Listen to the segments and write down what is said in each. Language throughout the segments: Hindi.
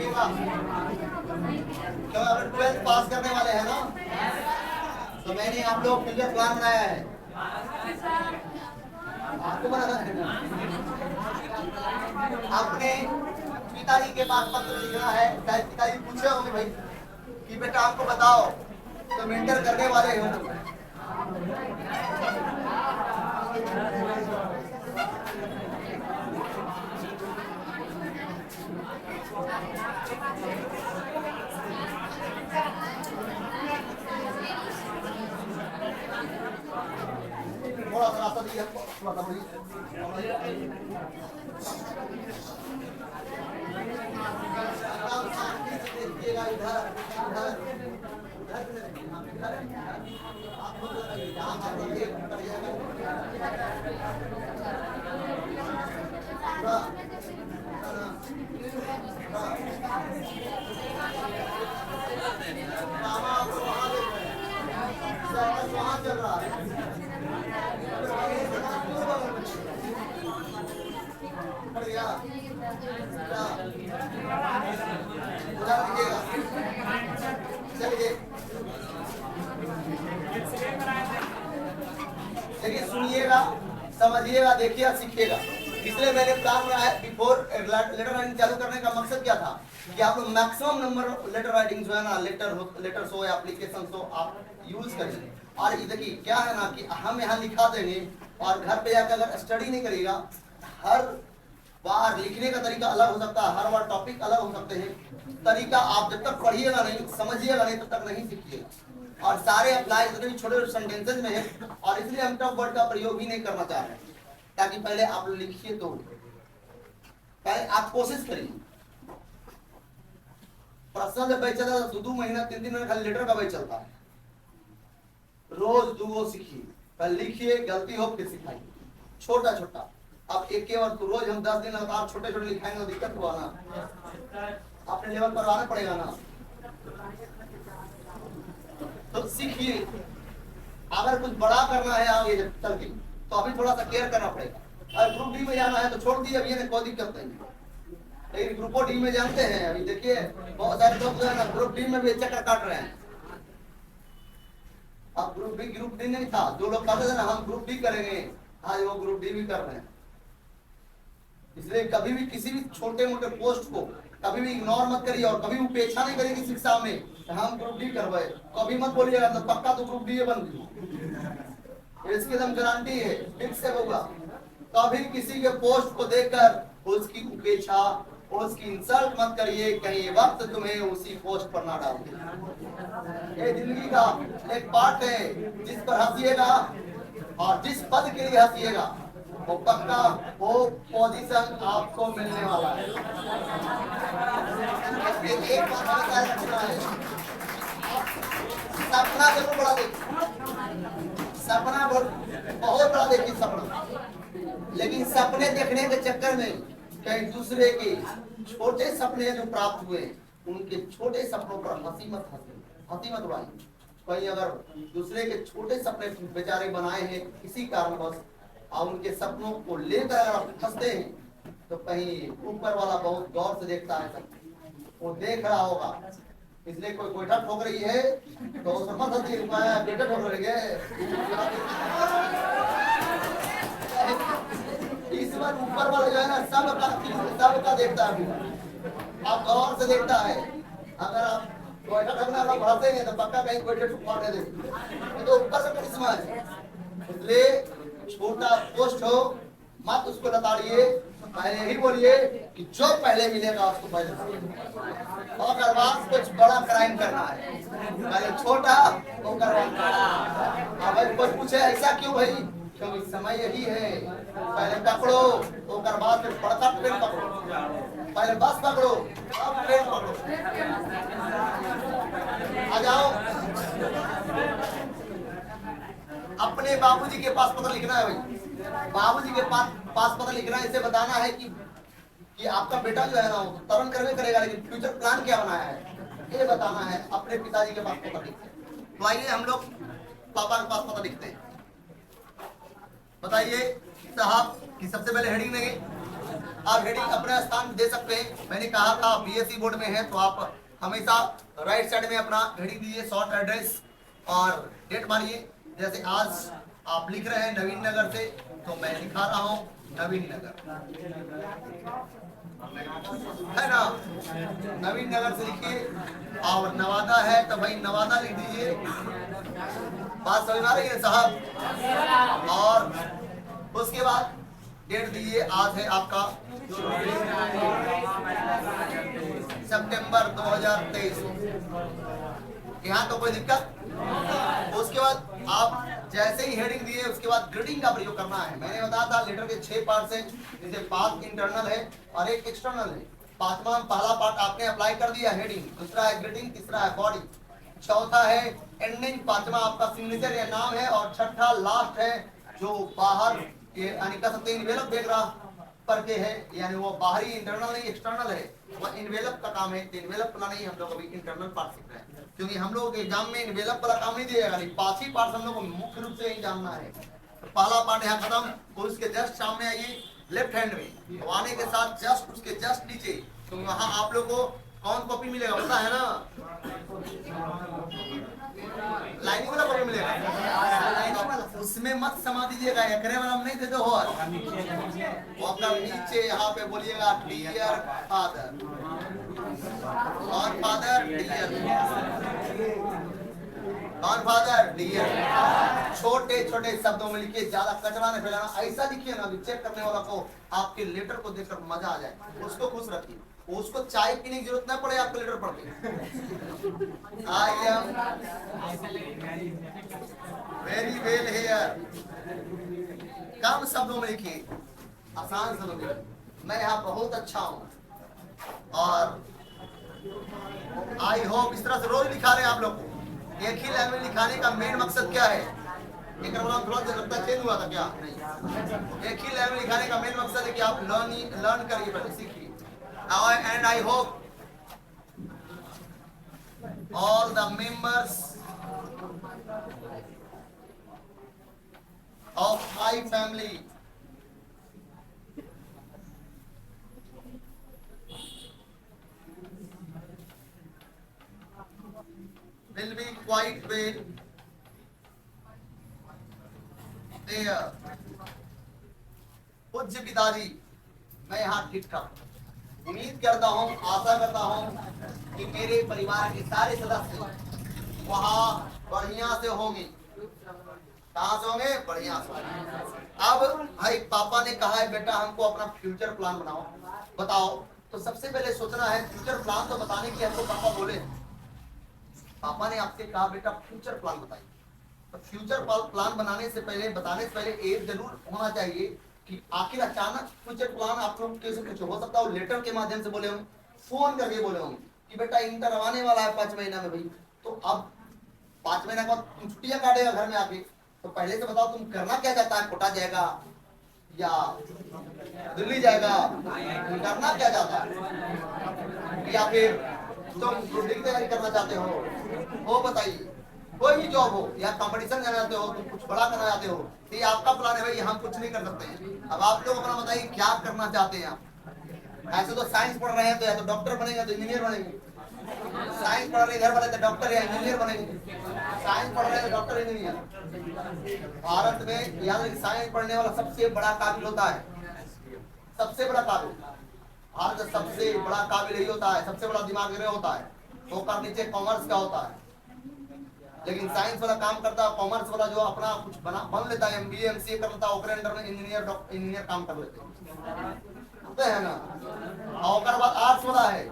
लिखिएगा। तो अगर 12th पास करने वाले हैं ना, तो मैंने आप लोग फ्यूचर प्लान बनाया है, आपको बनाना है ना। अपने पिताजी के पास पत्र लिखना है। शायद पिताजी पूछे होंगे भाई कि बेटा आपको बताओ तो मेंटर करने वाले हो। थोड़ा सा रास्ता दीजिए हमको, थोड़ा सा बढ़िए। देखिएगा इधर इधर वहाँ चल रहा है। देखिए सुनिएगा, समझिएगा, देखिए, सीखिएगा। इसलिए मैंने प्लान बनाया है। बिफोर लेटर राइटिंग चालू करने का मकसद क्या था कि आप लोग मैक्सिमम नंबर लेटर राइटिंग जो है ना, लेटर्स हो या एप्लीकेशन हो, आप यूज करेंगे। और ये देखिए क्या है ना कि हम यहाँ लिखा देंगे और घर पे जाकर अगर स्टडी नहीं करिएगा, हर बार लिखने का तरीका अलग हो सकता है, हर बार टॉपिक अलग हो सकते हैं। तरीका आप जब तक पढ़िएगा नहीं, समझिएगा नहीं, तब तक नहीं सीखिएगा। और सारे अप्लाई जितने भी छोटे सेंटेंसेस में है, और इसलिए हम टफ वर्ड का प्रयोग ही नहीं करना चाह रहे हैं, ताकि पहले आप लिखिए। तो पहले आप कोशिश करिए। प्रश्न जब बैच चलता है 2 महीना 3 महीना खाली लेटर का बैच चलता है। रोज 2 सीखिए, पहले लिखिए, गलती हो फिर सिखाइए, छोटा छोटा। अब एक के बार तो रोज हम 10 दिन लगातार छोटे छोटे लिखाएंगे तो दिक्कत हुआ ना, अपने लेवल पर आना पड़ेगा ना। तो सीखिए। अगर कुछ बड़ा करना है आगे चल के, तो अभी थोड़ा सा केयर करना पड़ेगा। अगर ग्रुप डी में जाना है तो छोड़ दिए, अभी ये कोई दिक्कत नहीं। लेकिन ग्रुप डी में जानते हैं, अभी देखिए बहुत सारे लोग जो है ना ग्रुप डी में भी चक्कर काट रहे हैं। अब ग्रुप डी नहीं था, जो लोग कहते थे ना हम ग्रुप डी करेंगे, आज वो ग्रुप डी भी कर रहे हैं। इसलिए कभी भी किसी भी छोटे मोटे पोस्ट को कभी भी इग्नोर मत करिए, और कभी उपेक्षा नहीं करिए किसी के सामने हम ग्रुप डी करवाए। कभी मत बोलिएगा तो पक्का तो ग्रुप डी बन गई, इसकी एकदम गारंटी है, फिक्स है होगा। कभी किसी के पोस्ट को देखकर उसकी उपेक्षा, उसकी इंसल्ट मत करिए, कहीं वक्त तुम्हें उसी पोस्ट पर ना डाल दे। ये जिंदगी का एक पार्ट है, जिस पर हंसिएगा और जिस पद के लिए हंसिएगा वो पक्का वो पोजीशन आपको मिलने वाला है। एक बात रखना है, सपना जरूर बड़ा देखिए, सपना बहुत बड़ा देखिए सपना, लेकिन सपने देखने के चक्कर में कहीं दूसरे के छोटे सपने जो प्राप्त हुए उनके छोटे सपनों पर हंसी मत उड़ाइए। कहीं अगर दूसरे के छोटे सपने बेचारे बनाए हैं किसी कारणवश और उनके सपनों को लेकर अगर आप फंसते हैं, तो कहीं ऊपर वाला बहुत गौर से देखता है, वो देख रहा होगा। इसलिए कोई गोइठा ठोक रही है तो समझ सकती है बेटा ठोक रही है, इस बार ऊपर वाला जो है ना सबका देखता है, आप गौर से देखता है। अगर आप गोइठा ठोकना आप बढ़ाते हैं तो पक्का कहीं गोइठे ठोकने देंगे, तो ऊपर से करिश्मा है। इसलिए छोटा पोस्ट हो मत उसको लताड़िए, पहले ही बोलिए कि जो पहले मिलेगा उसको पहले, और अगर बात कुछ बड़ा क्राइम करना है पहले छोटा वो करवा। अब कोई पूछे ऐसा क्यों भाई, क्योंकि समय यही है, पहले पकड़ो तो कर बाद में बड़का ट्रेन पकड़ो, पहले बस पकड़ो अब ट्रेन पकड़ो। आ जाओ, अपने बाबूजी के पास पत्र लिखना है भाई, बाबूजी के पास पत्र लिखना है। इसे बताना है कि आपका बेटा जो है ना वो तरण करने करेगा, लेकिन फ्यूचर प्लान क्या बनाया है ये बताना है। अपने पिताजी के पास पत्र लिखते हैं। तो आइए हम लोग पापा के पास पत्र लिखते हैं। बताइए साहब कि सबसे पहले हेडिंग देंगे आप हेडिंग अपना स्थान दे सकते हैं। मैंने कहा था बीएससी बोर्ड में है तो आप हमेशा राइट साइड में अपना हेडिंग दीजिए, शॉर्ट एड्रेस और डेट मारिए। जैसे आज आप लिख रहे हैं नवीन नगर से, तो मैं लिखा रहा हूँ नवीन नगर, है ना, नवीन नगर से लिखिए। और नवादा है तो भाई नवादा लिख दीजिए। बात समझ में आ रही है साहब? और उसके बाद डेट दीजिए। आज है आपका सितंबर 2023। यहाँ तो कोई दिक्कत। उसके बाद आप जैसे ही हेडिंग दिए उसके बाद ग्रीडिंग का प्रयोग करना है। मैंने बताया था लेटर के 6 पार्ट है, जिसे 5 इंटरनल है और 1 एक्सटर्नल है। पांचवा पहला पार्ट आपने अप्लाई कर दिया हेडिंग, दूसरा है ग्रीडिंग, तीसरा है बॉडी, चौथा है एंडिंग, पांचवा आपका सिग्नेचर या नाम है और छठा लास्ट है जो बाहर यानी कह सकते हैं इन्वेलप बैकग्राउंड पर के है, यानी वो बाहरी इंटरनल नहीं एक्सटर्नल है, वो इन्वेलप का काम है। तो इन्वेलप वाला नहीं, हम लोग अभी इंटरनल पार्ट सीख रहे हैं, क्योंकि हम लोग एग्जाम में इन्वेलप वाला काम नहीं दिएगा, नहीं 5 ही पार्ट हम लोग को मुख्य रूप से ही जानना है। तो पहला पार्ट यहाँ खत्म। और उसके जस्ट सामने आइए लेफ्ट हैंड में, तो आने के साथ जस्ट उसके जस्ट नीचे, तो वहाँ आप लोग को कौन कॉपी मिलेगा पता है ना? लाइनिंग वाला कॉपी मिलेगा, उसमें मत समा दीजिएगा, एकरे वाला नहीं दे दो। और वो अपना नीचे यहाँ पे बोलिएगा डियर फादर, और फादर डियर, और फादर डियर, छोटे छोटे शब्दों में लिखिए, ज्यादा कचरा नहीं फैलाना। ऐसा लिखिए ना चेक करने वाला को आपके लेटर को देखकर मजा आ जाए, उसको खुश रखिए, उसको चाय पीने की जरूरत ना पड़े आपको लेटर पढ़ के। I am very well here, कम शब्दों में लिखिए, आसान शब्दों में, मैं यहाँ बहुत अच्छा हूँ। और आई होप इस तरह से रोज लिखा रहे हैं आप लोग को। एक ही लाइन में लिखाने का मेन मकसद क्या है? एक थोड़ा सा लगता चेंज हुआ था क्या? नहीं, एक ही लाइन में लिखाने का मेन मकसद है कि आप लर्न करिए, पहले सीखिए। And I hope all the members of my family will be quite well there. पूज्य पिताजी, मैं यहाँ ठीक ठाक उम्मीद करता हूँ, आशा करता हूँ कि मेरे परिवार के सारे सदस्य वहाँ बढ़िया से होंगे। कहाँ से होंगे? बढ़िया से। अब भाई पापा ने कहा है बेटा हमको अपना फ्यूचर प्लान बनाओ, बताओ। तो सबसे पहले सोचना है फ्यूचर प्लान तो बताने की हमको पापा बोले, पापा ने आपसे कहा बेटा फ्यूचर प्लान बताइए। तो फ्यूचर प्लान बनाने से पहले, बताने से पहले एक जरूर होना चाहिए कि आखिर अचानक फ्यूचर प्लान आप लोग कैसे कुछ हो सकता है। लेटर के माध्यम से बोले होंगे, फोन करके बोले होंगे कि बेटा इंटर आने वाला है 5 महीना में भाई, तो अब 5 महीना के बाद तुम छुट्टियां काटेगा घर में आके, तो पहले से बताओ तुम करना क्या चाहता है? कोटा जाएगा या दिल्ली जाएगा? करना क्या चाहता है? या फिर तुम ग्रुप डी की तैयारी करना चाहते हो? वो बताइए। कोई भी जॉब हो या कंपटीशन करना चाहते हो, तुम कुछ बड़ा करना चाहते हो, ये आपका प्लान है भाई, हम कुछ नहीं कर सकते हैं। अब आप लोग अपना बताइए क्या करना चाहते हैं आप। ऐसे तो साइंस पढ़ रहे हैं तो या तो डॉक्टर बनेगा तो इंजीनियर बनेंगे, साइंस पढ़ रहे घर वाले तो डॉक्टर या इंजीनियर बनेंगे, साइंस पढ़ रहे हैं डॉक्टर इंजीनियर। भारत में याद रखिए साइंस पढ़ने वाला सबसे बड़ा काबिल होता है, सबसे बड़ा काबिल, भारत का सबसे बड़ा काबिल यही होता है, सबसे बड़ा दिमाग यही होता है। तो कर नीचे कॉमर्स का होता है, लेकिन साइंस वाला काम करता है, कॉमर्स वाला जो अपना कुछ बन लेता है, एमबीए एमसीए कर लेता है, ओकरे अंडर में इंजीनियर काम कर लेते हैं ना। और ओकर बाद आर्ट्स वाला है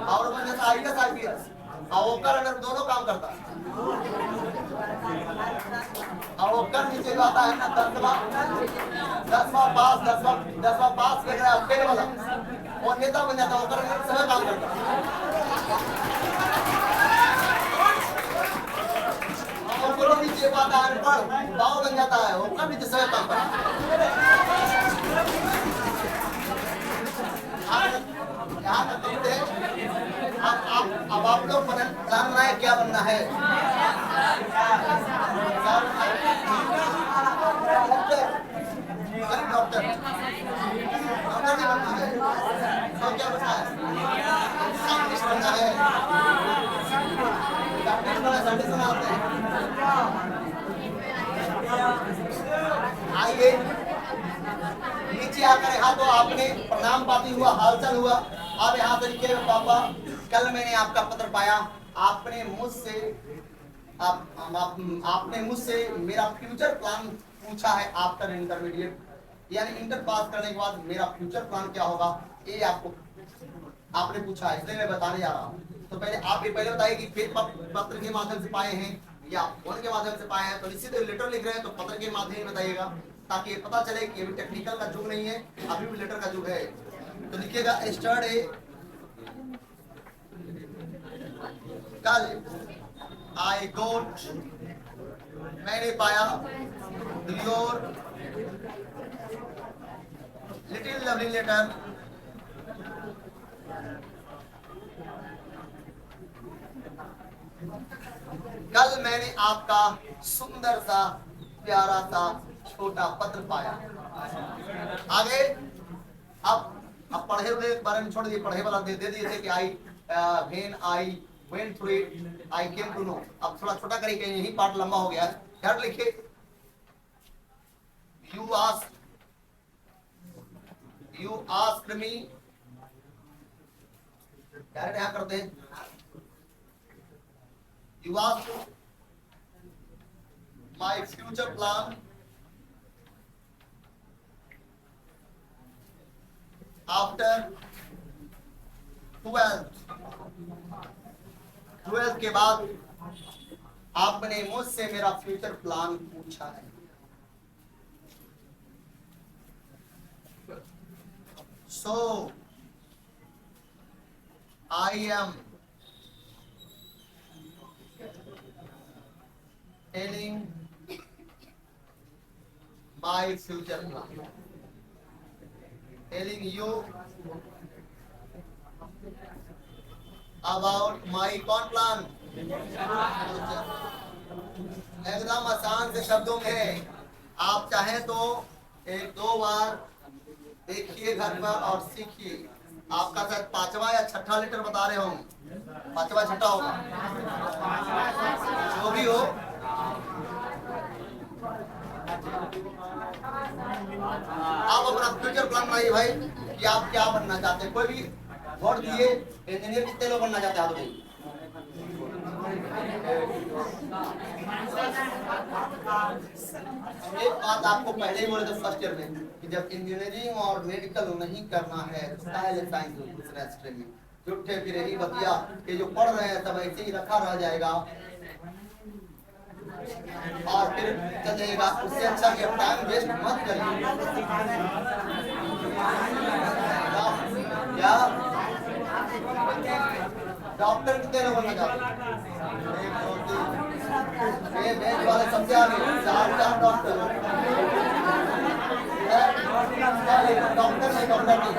और बन जाता आईएएस आईपीएस, और ओकर अंडर दोनों काम करता है। और ओकर नीचे जो आता है ना 10वां पास कर रहा है फेल वाला, वो नेता बन जाता है, ओकर अंडर सब काम करता है। नीचे बात अनपढ़ बाव बन जाता है, वो नीचे से काम अब आप लोग प्लान बनाए क्या बनना है? डॉक्टर क्या बचा है? साइंटिस्ट बनना है, साइंटिस्ट बनना, साइंटिस्ट बनना आते हैं। आइए नीचे आकर यहाँ तो आपने प्रणाम पाती हुआ, हालचाल हुआ। अब यहाँ से लिखिएगा पापा कल मैंने आपका पत्र पाया, आपने मुझसे मेरा फ्यूचर प्लान पूछा है आफ्टर इंटरमीडिएट, यानी इंटर पास करने के बाद मेरा फ्यूचर प्लान क्या होगा ये आपने पूछा है, इसलिए मैं बताने जा रहा हूँ। तो पहले आप ये पहले बताइए कि पत्र के माध्यम से पाए हैं या फोन के माध्यम से पाए हैं। तो निश्चित लेटर लिख रहे हैं तो पत्र के माध्यम से बताइएगा, ताकि पता चले कि अभी टेक्निकल का युग नहीं है, अभी भी लेटर का युग है। तो लिखिएगा स्टडी कल आई गोट, मैंने पाया योर लिटिल लवली लेटर, कल मैंने आपका सुंदर सा प्यारा सा छोटा पत्र पाया। आगे अब पढ़े हुए बारे में छोड़ दिए, पढ़े वाला दे दिए थे कि I went through it I came to know. अब थोड़ा छोटा करिए, यही पार्ट लंबा हो गया है। हेड लिखिए यू आस्क्ड मी, डायरेक्ट यहां करते हैं, you asked my future plan after 12th के बाद आपने मुझसे मेरा फ्यूचर प्लान पूछा है। So I am telling my future plan, telling you about my कौन प्लान, एकदम आसान से शब्दों में। आप चाहें तो एक दो बार देखिए घर पर और सीखिए। आपका शायद 5वां या 6ठा लेटर बता रहे होंगे, 5वां 6ठा होगा, जो भी हो। आप अपना फ्यूचर प्लान बनाइए भाई कि आप क्या बनना चाहते हैं। कोई भी वोट दिए, इंजीनियर कितने लोग बनना चाहते हैं? एक बात आपको पहले ही बोले थे फर्स्ट ईयर में कि जब इंजीनियरिंग और मेडिकल नहीं करना है तो पहले साइंस दूसरा स्ट्रीम में झूठे फिर यही बतिया कि जो पढ़ रहे हैं सब ऐसे ही रखा रह जाएगा और फिर चलेगा। उससे अच्छा कि टाइम वेस्ट मत करिए। क्या डॉक्टर कितने लोग बनना चाहते हैं? बेंच वाले सबसे आगे 4 डॉक्टर, डॉक्टर नहीं, डॉक्टर नहीं,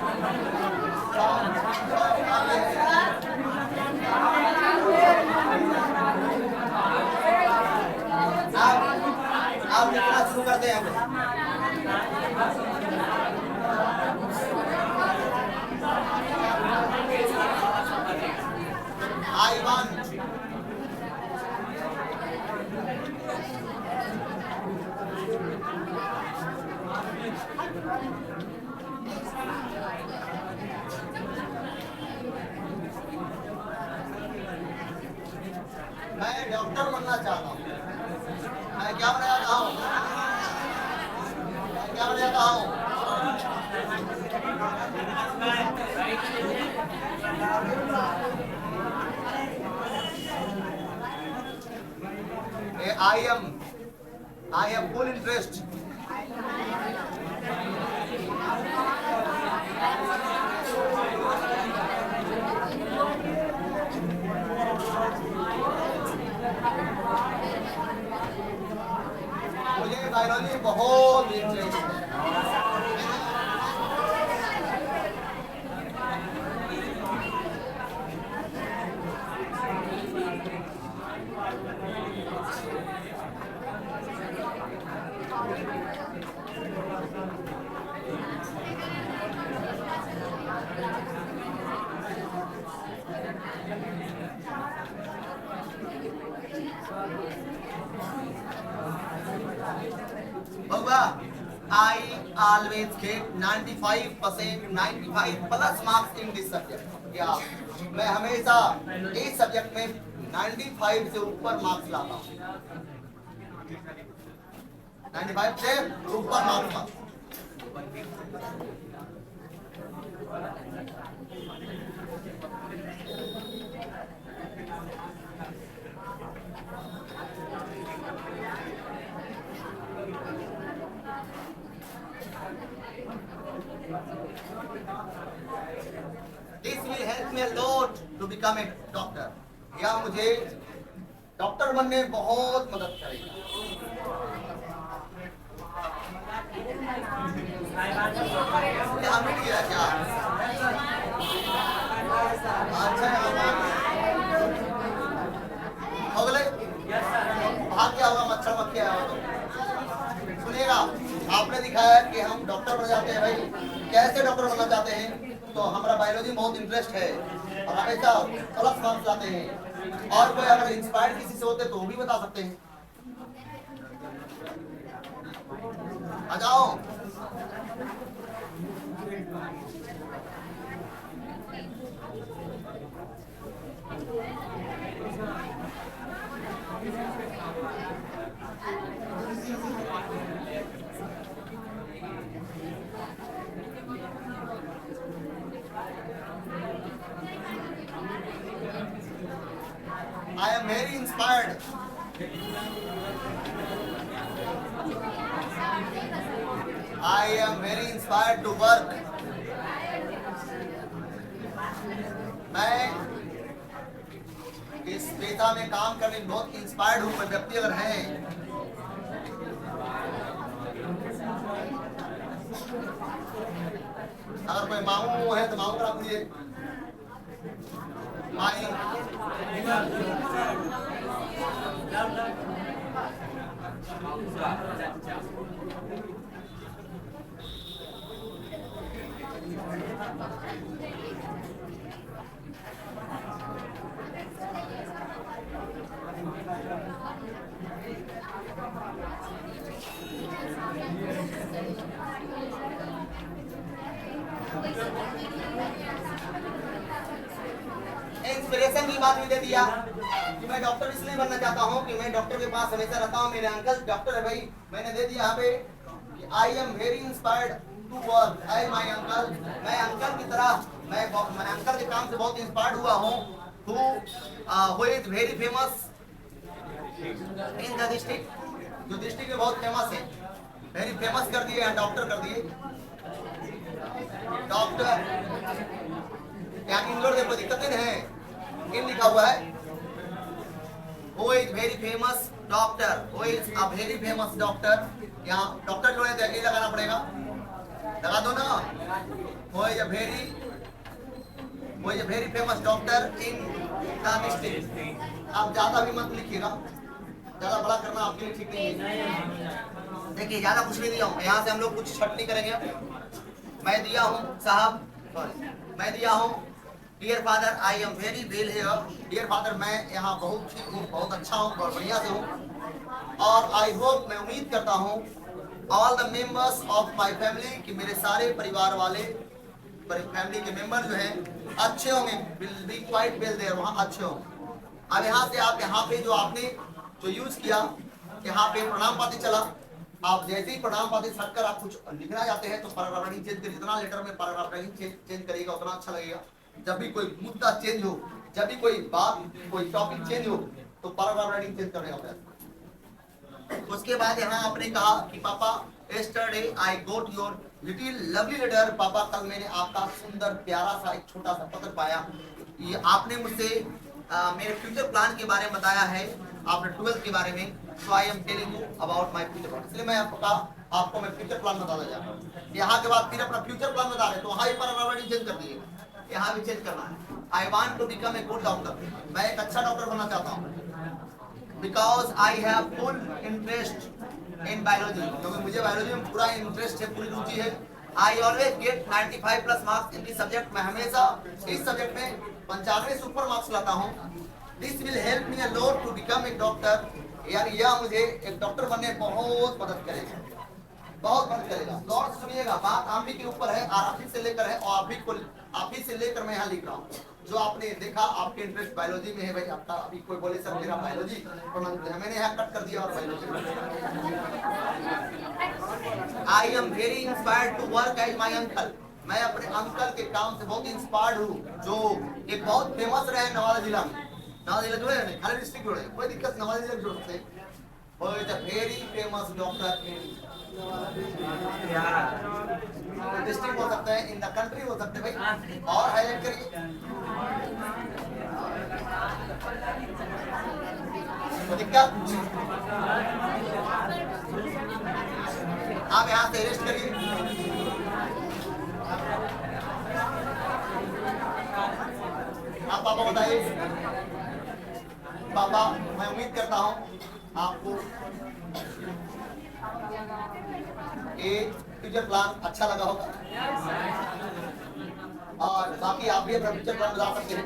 आप लिखना शुरू करते हैं। I1 मैं डॉक्टर बनना चाहता हूँ। मैं क्या बनना चाहता हूँ? मैं क्या बनना चाहता हूँ? I am full interest. मुझे बायोलॉजी बहुत इंटरेस्ट है। बउआ, I always get 95%, 95 plus marks in this subject. या मैं हमेशा इस सब्जेक्ट में 95 से ऊपर मार्क्स लाता हूँ, 95 से ऊपर मार्क्स लाता हूँ। This will help me a lot to become a doctor. यह मुझे डॉक्टर बनने में बहुत मदद करेगा। क्या मिल गया क्या? अच्छा हो गए? भाग क्या होगा, मच्छर मक्खी आया हो तो सुनिएगा। आपने दिखाया कि हम डॉक्टर बन जाते हैं। भाई कैसे डॉक्टर बनना चाहते हैं? तो हमारा बायोलॉजी में बहुत इंटरेस्ट है और हमेशा प्लस मार्क्स लाते हैं। और कोई अगर इंस्पायर्ड किसी से होते तो वो भी बता सकते हैं। आ जाओ। I am very inspired. I am very inspired to work. मैं इस पेशा में काम करने में बहुत इंस्पायर्ड हूँ। कोई व्यक्ति अगर है अगर कोई मामू है तो मामू करा दीजिए। इंस्पिरेशन की बात भी दे दिया कि मैं डॉक्टर इसलिए बनना चाहता हूँ कि मैं डॉक्टर के पास हमेशा रहता हूँ। मेरे अंकल डॉक्टर है भाई। मैंने दे दिया यहाँ पे कि I am very inspired to work I my uncle. मैं अंकल की तरह मैं अंकल के काम से बहुत इंस्पायर्ड हुआ हूँ। Who is very famous in the district, जो डिस्ट्रिक्ट में बहुत फेमस है। वेरी फेमस कर दिए, डॉक्टर कर दिए। डॉक्टर यहाँ इंग्लोर देखो, दिक्कत नहीं है। इन लिखा हुआ है Who is very famous doctor? Who is a very famous doctor? यहाँ डॉक्टर जो है तो ये लगाना पड़ेगा, लगा दो ना। Who is a very famous doctor in the district? आप ज्यादा भी मत लिखिएगा, ज्यादा बड़ा करना आपके लिए ठीक नहीं है। देखिए ज्यादा कुछ नहीं दिया हूँ यहाँ से, हम लोग कुछ छटनी करेंगे। मैं दिया हूँ साहब, मैं दिया हूँ dear father I am very well here. Dear father मैं यहाँ बहुत ठीक हूँ, बहुत अच्छा हूँ, बहुत बढ़िया से हूँ। और आई होप, मैं उम्मीद करता हूँ, all the members of my family, कि मेरे सारे परिवार वाले फैमिली के मेंबर जो हैं अच्छे होंगे। Will be quite well there, वहाँ अच्छे होंगे। अब यहाँ से आप यहाँ पे जो आपने जो यूज किया, यहाँ पे प्रणाम पाती चला। आप जैसे ही प्रणाम पाती सट कर आप कुछ लिखना चाहते हैं तो पैराग्राफ राइटिंग चेंज करिए। जितना लेटर में पैराग्राफ राइटिंग चेंज करिएगा उतना अच्छा लगेगा। जब भी कोई मुद्दा चेंज हो, जब भी कोई बात, कोई टॉपिक चेंज हो तो पैराग्राफ राइटिंग चेंज करने का प्रयास। उसके बाद यहाँ आपने कहा कि पापा yesterday I got your little lovely letter। पापा कल मैंने आपका सुंदर प्यारा सा एक छोटा सा पत्र पाया। ये आपने मुझसे मेरे फ्यूचर प्लान के बारे में बताया है, आपने 12th के बारे में। So I am telling you about my future plan. इसलिए मैं आपको मैं फ्यूचर प्लान बताना चाहता हूँ। यहाँ के बाद फिर अपना फ्यूचर प्लान बता रहे तो वहाँ ही पैराग्राफ राइटिंग चेंज कर दिए, यहाँ भी चेंज करना है। I want to become a good doctor. मैं एक अच्छा डॉक्टर बनना चाहता हूँ। Because I have full interest in biology, क्योंकि मुझे बायोलॉजी में पूरा इंटरेस्ट है, पूरी रुचि है। I always get 95 plus marks in this subject. मैं हमेशा इस सब्जेक्ट में 95 से ऊपर मार्क्स लाता हूँ। This will help me a lot to become a doctor, यानी यह मुझे एक डॉक्टर बनने में बहुत मदद करेगा, बहुत मदद करेगा। गौर से सुनिएगा, बात आप ही के ऊपर है, आप ही से लेकर है, और आप ही से लेकर मैं यहाँ लिख रहा हूँ। जो आपने देखा आपके इंटरेस्ट बायोलॉजी में है भाई, आपका अभी कोई बोले सर मेरा बायोलॉजी, तो मैंने यहाँ कट कर दिया और biology. I am very inspired to work as my uncle, मैं अपने अंकल के काम से बहुत इंस्पायर्ड हूँ, जो एक बहुत फेमस रहे नवादा जिला में। नवादा जिला जुड़े हैं, खाली डिस्ट्रिक्ट जुड़े, कोई दिक्कत, नवादा जिला जुड़ सकते हैं। वेरी फेमस डॉक्टर इन डिस्ट्रिक्ट हो सकता है, इन द कंट्री हो सकते हैं भाई, और हाईलाइट करिए। दिक्कत आप यहाँ से रेस्ट करिए। आप पापा बताइए। पापा मैं उम्मीद करता हूँ आपको एक फ्यूचर प्लान अच्छा लगा होगा, और बाकी आप भी अपना फ्यूचर प्लान बता सकते हैं।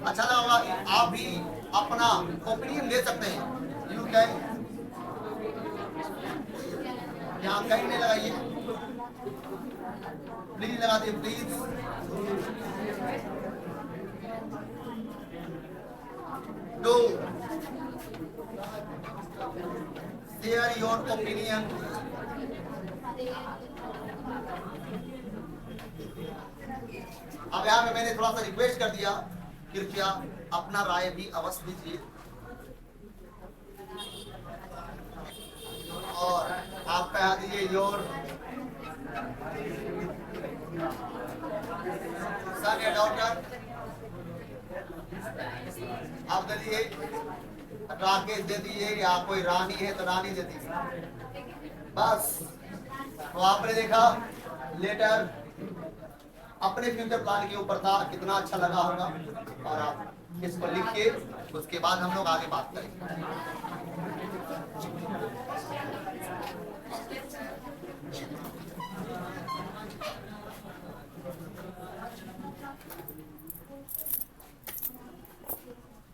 अच्छा लगा होगा, आप भी अपना ओपिनियन दे सकते हैं। यू कैन, यहाँ कहीं नहीं लगाइए, प्लीज लगा दिए please. Do share your opinion. अब यहाँ पे मैंने थोड़ा सा रिक्वेस्ट कर दिया, कृपया अपना राय भी अवश्य दीजिए, और आप कहा दीजिए योर सन या डॉटर। आप दे दिए, राकेश दे दीजिए, या कोई रानी है तो रानी दे दीजिए, बस। तो आपने देखा लेटर अपने फ्यूचर प्लान के ऊपर था, कितना अच्छा लगा होगा, और आप इसको लिखिए, उसके बाद हम लोग आगे बात करेंगे।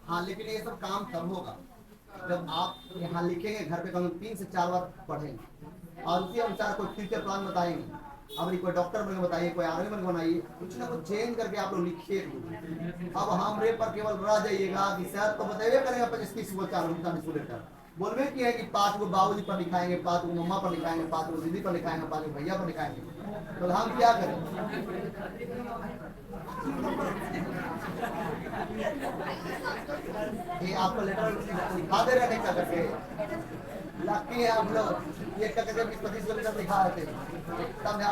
हाँ, लेकिन ये सब काम तब होगा जब आप यहाँ लिखेंगे, घर पे कम 3 से 4 बार पढ़ेंगे, और उसी अनुसार कोई फ्यूचर प्लान बताएंगे। अब कोई डॉक्टर बन के बताइए, कोई आर्मी बन के बनाइए, कुछ ना कुछ चेंज करके आप लोग लिखिए। अब हमरे पर केवल रह जाइएगा कि सर तो बताइए करेंगे 25-30 को 40 लेटर बोलवे की है कि 5 को बाबूजी पर लिखाएंगे, 5 को मम्मा पर लिखाएंगे, 5 को दीदी पर लिखाएंगे, 5 को भैया पर लिखाएंगे, तो हम क्या करें? ये आपको लेटर लिखा दे रहे हैं करके, लकी है आप लोग, ये करके 20-25 को लेटर लिखा रहे थे, समझा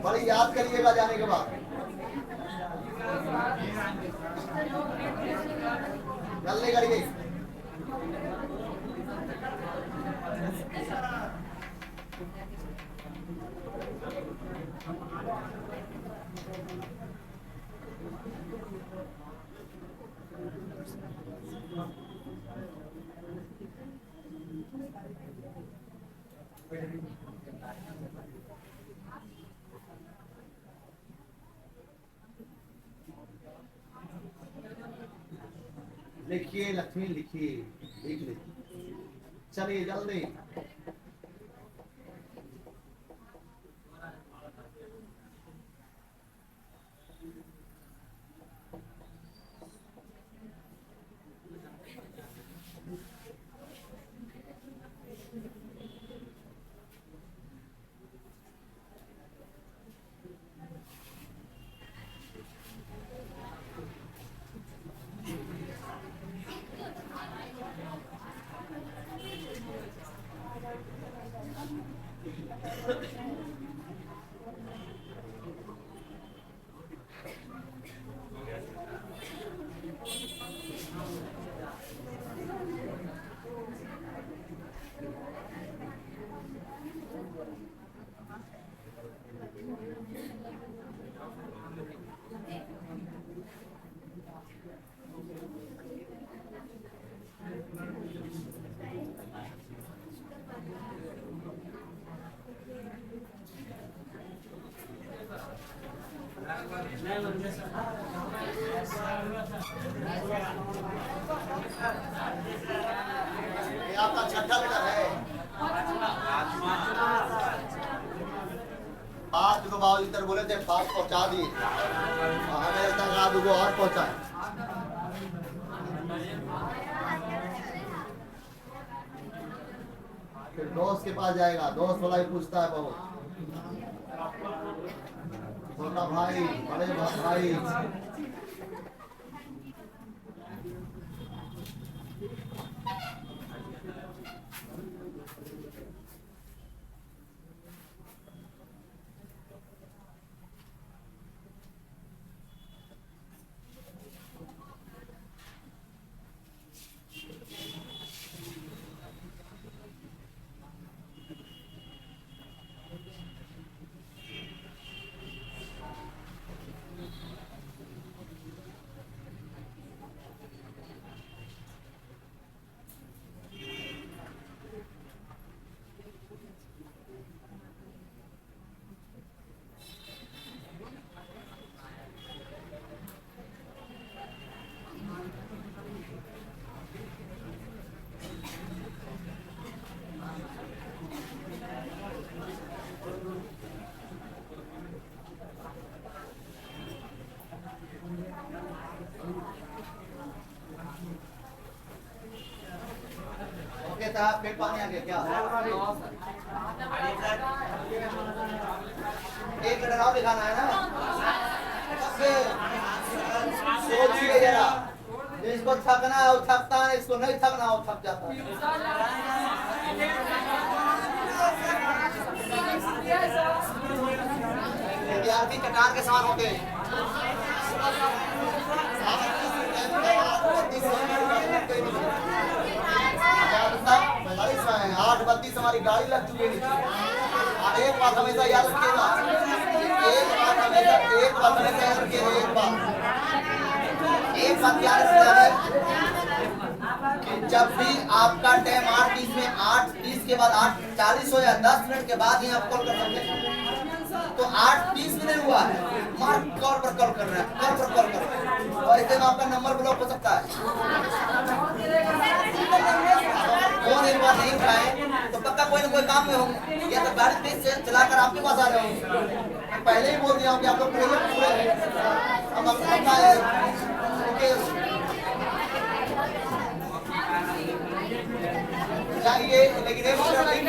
बड़ी याद करिएगा जाने के बाद। जल्दी करिए। लिखिए लक्ष्मी, लिखिए, लिख लीजिए, चलिए जल्दी। ये आपका छठा लेटर है। बात को बाबू इधर बोले थे, बात पहुंचा दिए, हमें तक आप को और पहुंचाए। फिर दोस्त के पास जाएगा, दोस्त वाला ही पूछता है बहुत, छोटा भाई, बड़े भाई। साहब पेट पानी आ गया क्या? एक लेटर और दिखाना है ना, सोचिए जरा, जिसको थकना है वो थकता है, इसको नहीं थकना वो थक जाता है। विद्यार्थी कटार के समान होते हैं। 8:32 हमारी गाड़ी लग चुकी है। और एक बात हमेशा याद रखिएगा, एक बात याद रखिएगा कि जब भी आपका टाइम 8:30 में 8:30 के बाद 8:40 हो या 10 मिनट के बाद ही आप कॉल कर सकते हैं। तो 8:30 में नहीं हुआ है, मार्क कॉल पर कॉल कर रहे हैं, कॉल पर कॉल कर रहे हैं, और ऐसे में आपका नंबर ब्लॉक हो सकता है। फोन एक बार नहीं उठाए तो पक्का कोई ना कोई काम में होंगे, या तो गाड़ी तेज से चलाकर आपके पास आ रहे होंगे। पहले ही बोल दिया हूँ कि आप लोग पूरे हम अपना जाइए, लेकिन एक नहीं